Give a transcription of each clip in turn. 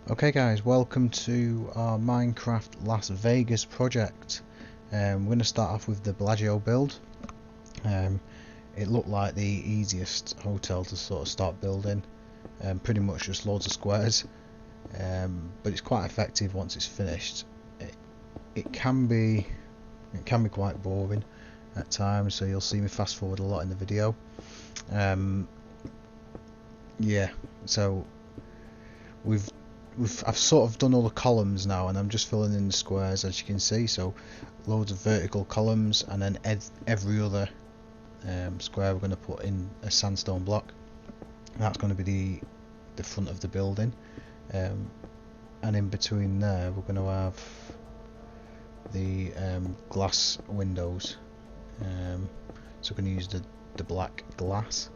Okay guys, welcome to our Minecraft Las Vegas project. We're going to start off with the Bellagio build. It looked like the easiest hotel to sort of start building. Pretty much just loads of squares, but it's quite effective once it's finished. It can be quite boring at times, so you'll see me fast forward a lot in the video. Yeah, so I've sort of done all the columns now, and I'm just filling in the squares, as you can see. So loads of vertical columns, and then every other square we're going to put in a sandstone block. That's going to be the front of the building, and in between there we're going to have the glass windows. So we're going to use the black glass.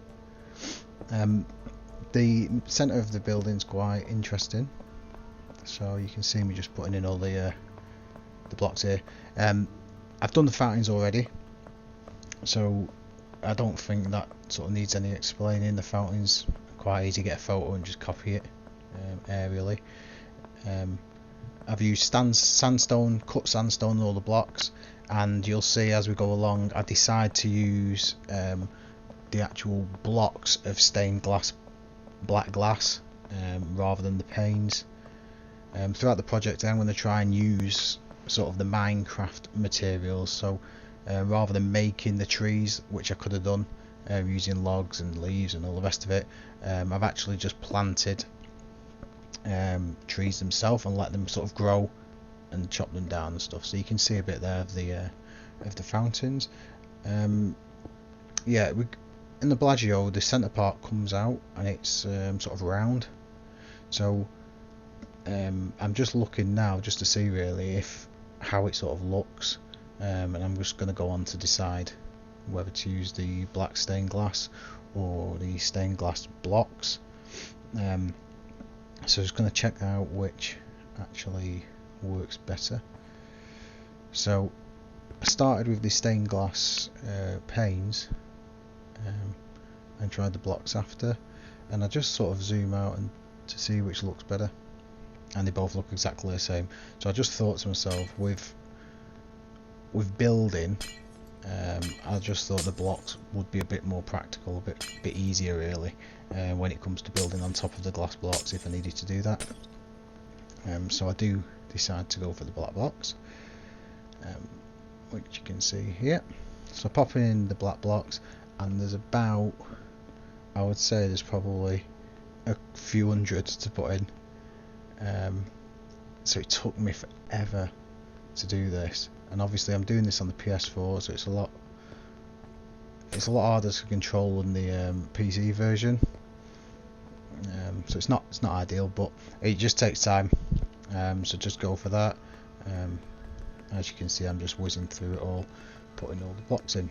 The centre of the building's quite interesting. So you can see me just putting in all the blocks here. I've done the fountains already, so I don't think that sort of needs any explaining. The fountains are quite easy to get a photo and just copy it aerially. I've used sandstone, cut sandstone on all the blocks, and you'll see as we go along I decide to use the actual blocks of stained glass, black glass, rather than the panes. Throughout the project I'm going to try and use sort of the Minecraft materials, so rather than making the trees, which I could have done using logs and leaves and all the rest of it, I've actually just planted trees themselves and let them sort of grow and chop them down and stuff. So you can see a bit there of the fountains. Yeah, in the Bellagio the centre part comes out and it's sort of round, so I'm just looking now just to see really how it sort of looks, and I'm just going to go on to decide whether to use the black stained glass or the stained glass blocks. So I'm just going to check out which actually works better. So I started with the stained glass panes and tried the blocks after, and I just sort of zoom out and to see which looks better, and they both look exactly the same. So I just thought to myself, with building, I just thought the blocks would be a bit more practical, a bit easier really, when it comes to building on top of the glass blocks if I needed to do that. So I do decide to go for the black blocks, which you can see here. So I pop in the black blocks, and there's about, I would say there's probably a few hundred to put in. So it took me forever to do this, and obviously I'm doing this on the PS4, so it's a lot harder to control than the PC version. So it's not ideal, but it just takes time. So just go for that. As you can see, I'm just whizzing through it all, putting all the blocks in.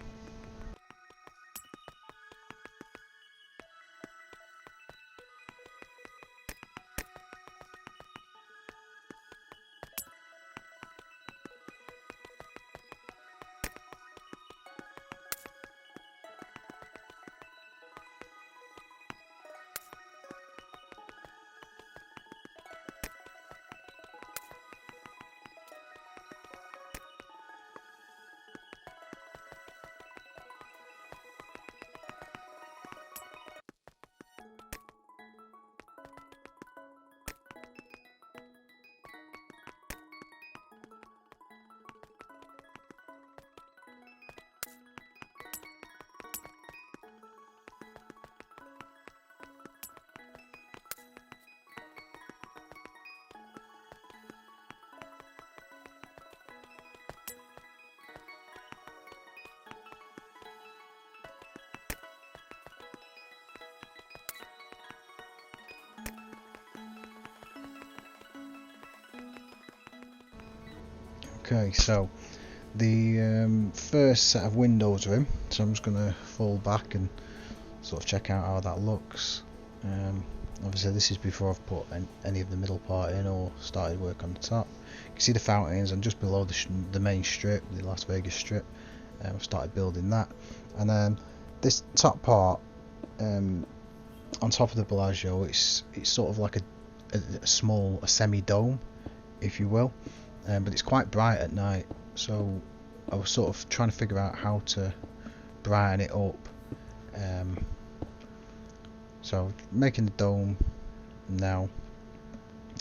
Okay, so the first set of windows are in, so I'm just going to fall back and sort of check out how that looks. Obviously this is before I've put any of the middle part in or started work on the top. You can see the fountains, and just below the main strip, the Las Vegas strip, I've started building that. And then this top part, on top of the Bellagio, it's sort of like a small, a semi-dome, if you will, but it's quite bright at night. So I was sort of trying to figure out how to brighten it up. So making the dome now.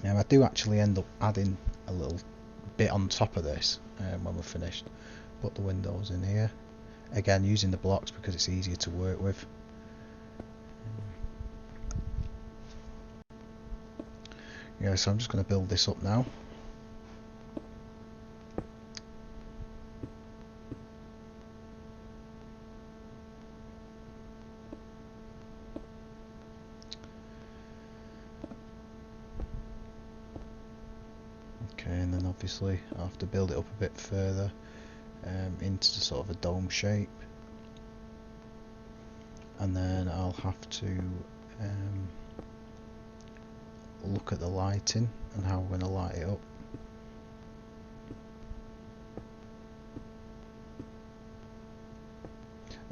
I do actually end up adding a little bit on top of this when we're finished. Put the windows in here. Again, using the blocks because it's easier to work with. Yeah, so I'm just going to build this up now. Okay, and then obviously I'll have to build it up a bit further into the sort of a dome shape, and then I'll have to look at the lighting and how we're going to light it up.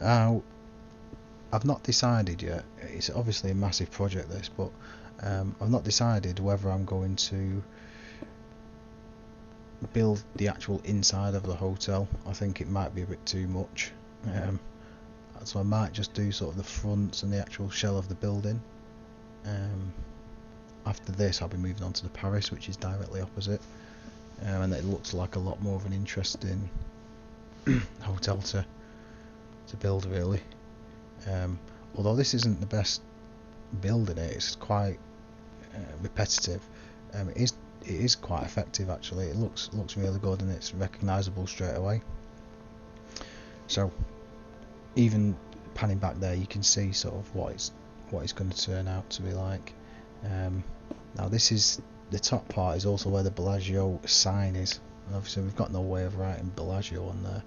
Now, I've not decided yet. It's obviously a massive project this, but I've not decided whether I'm going to build the actual inside of the hotel. I think it might be a bit too much, so I might just do sort of the fronts and the actual shell of the building. After this I'll be moving on to the Paris, which is directly opposite, and it looks like a lot more of an interesting hotel to build, really. Although this isn't the best build in it, it's quite repetitive. It is quite effective actually. It looks really good and it's recognisable straight away. So even panning back there, you can see sort of what it's going to turn out to be like. Now this is the top part, is also where the Bellagio sign is, and obviously we've got no way of writing Bellagio on there,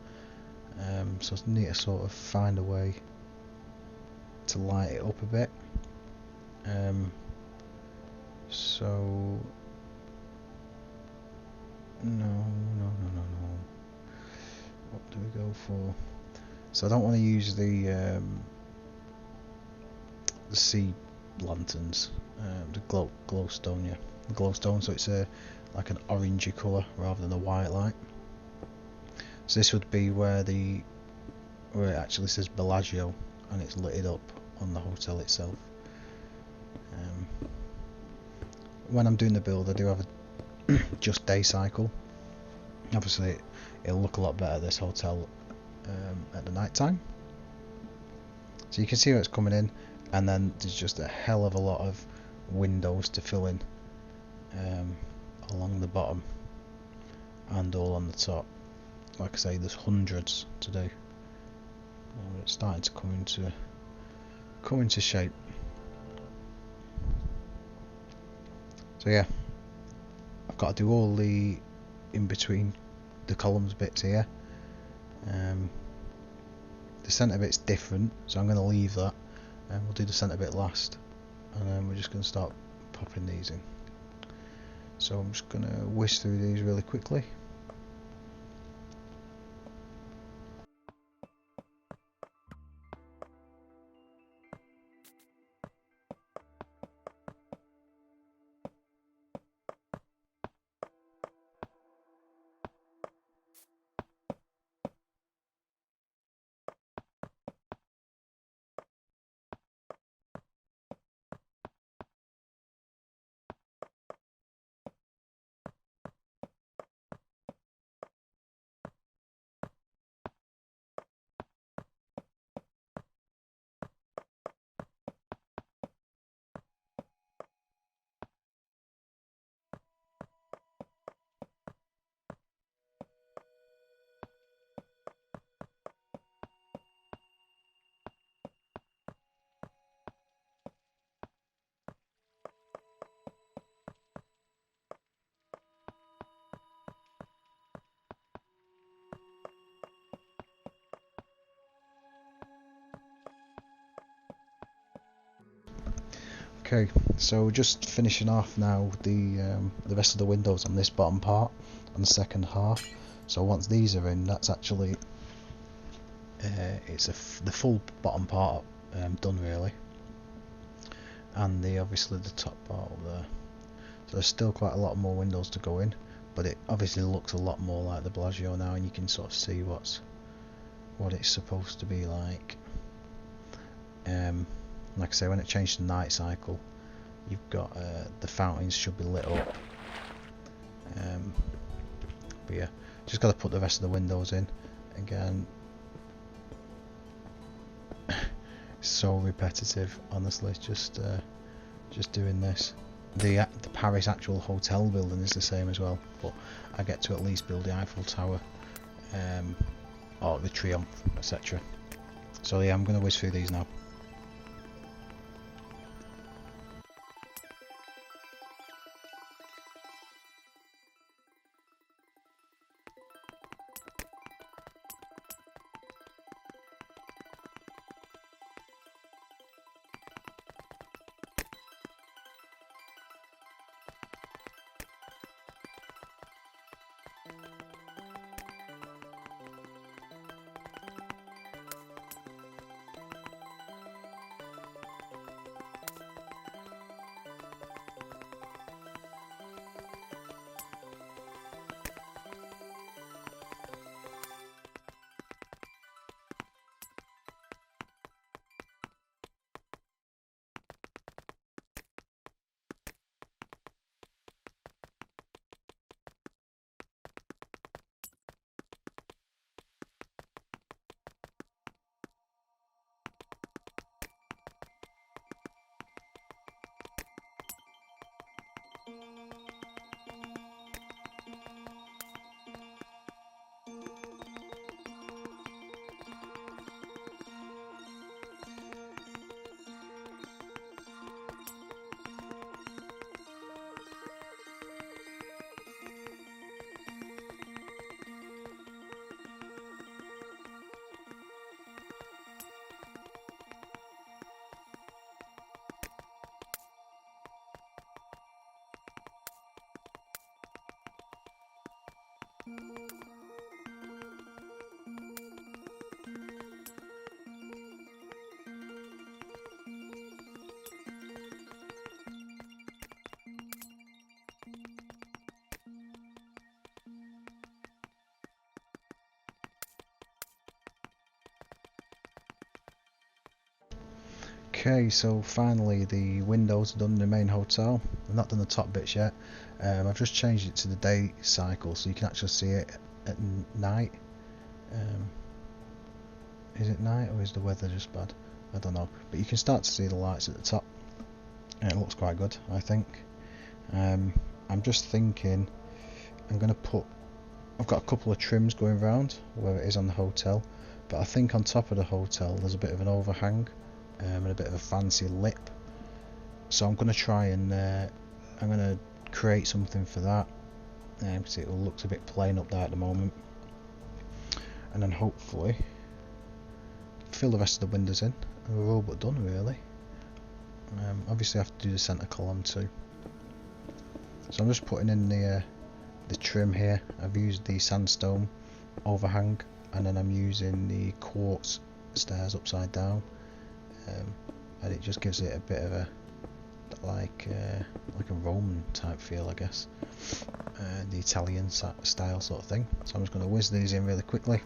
so I need to sort of find a way to light it up a bit. So no. What do we go for? So I don't want to use the sea lanterns, the glowstone, yeah, the glowstone. So it's like an orangey colour rather than a white light. So this would be where it actually says Bellagio and it's lit up on the hotel itself. When I'm doing the build, I do have a just day cycle. Obviously it'll look a lot better, this hotel, at the night time. So you can see where it's coming in, and then there's just a hell of a lot of windows to fill in along the bottom and all on the top. Like I say, there's hundreds to do. It's starting to come into shape. So yeah, I've got to do all the in between the columns bits here. The centre bit's different, so I'm going to leave that, and we'll do the centre bit last, and then we're just going to start popping these in. So I'm just going to whisk through these really quickly. Okay, so just finishing off now the rest of the windows on this bottom part on the second half. So once these are in, that's actually the full bottom part done really, and obviously the top part up there. So there's still quite a lot more windows to go in, but it obviously looks a lot more like the Bellagio now, and you can sort of see what it's supposed to be like. Like I say, when it changed to night cycle, you've got the fountains should be lit up. But yeah, just got to put the rest of the windows in again. So repetitive, honestly. Just doing this. The Paris actual hotel building is the same as well, but I get to at least build the Eiffel Tower, or the Triomphe, etc. So yeah, I'm going to whiz through these now. Okay, so finally the windows are done in the main hotel. I've not done the top bits yet. I've just changed it to the day cycle so you can actually see it at night. Is it night or is the weather just bad? I don't know, but you can start to see the lights at the top, and it looks quite good, I think. I'm just thinking I'm going to put, I've got a couple of trims going around where it is on the hotel, but I think on top of the hotel there's a bit of an overhang and a bit of a fancy lip, so I'm going to try and I'm going to create something for that, because it looks a bit plain up there at the moment, and then hopefully fill the rest of the windows in and we're all but done really. Obviously I have to do the centre column too, so I'm just putting in the trim here. I've used the sandstone overhang, and then I'm using the quartz stairs upside down, and it just gives it a bit of a like a Roman type feel, I guess, the Italian style sort of thing. So I'm just going to whiz these in really quickly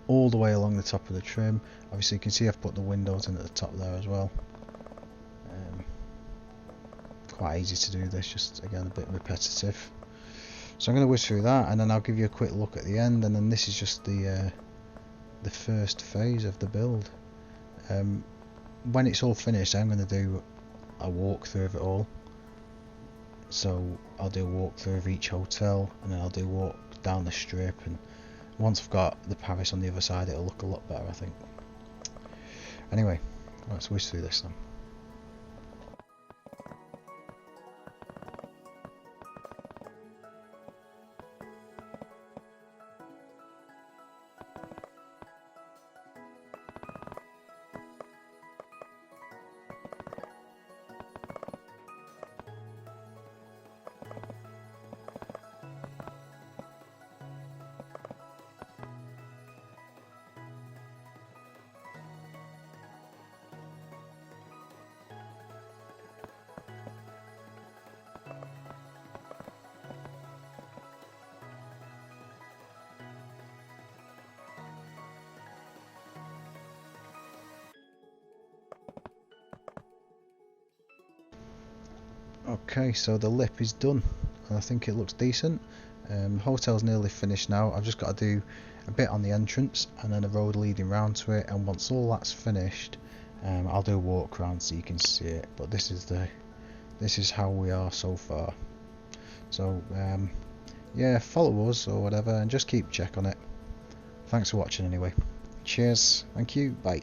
all the way along the top of the trim. Obviously you can see I've put the windows in at the top there as well. Quite easy to do this, just again a bit repetitive. So I'm going to whiz through that, and then I'll give you a quick look at the end, and then this is just the first phase of the build. When it's all finished I'm going to do a walkthrough of it all. So I'll do a walkthrough of each hotel, and then I'll do a walk down the strip, and once I've got the Paris on the other side it'll look a lot better, I think. Anyway, let's whiz through this then. Okay, so the lip is done, and I think it looks decent. Hotel's nearly finished now. I've just got to do a bit on the entrance and then a road leading round to it, and once all that's finished, I'll do a walk around so you can see it. But this is how we are so far. So yeah, follow us or whatever and just keep check on it. Thanks for watching anyway. Cheers, thank you, bye.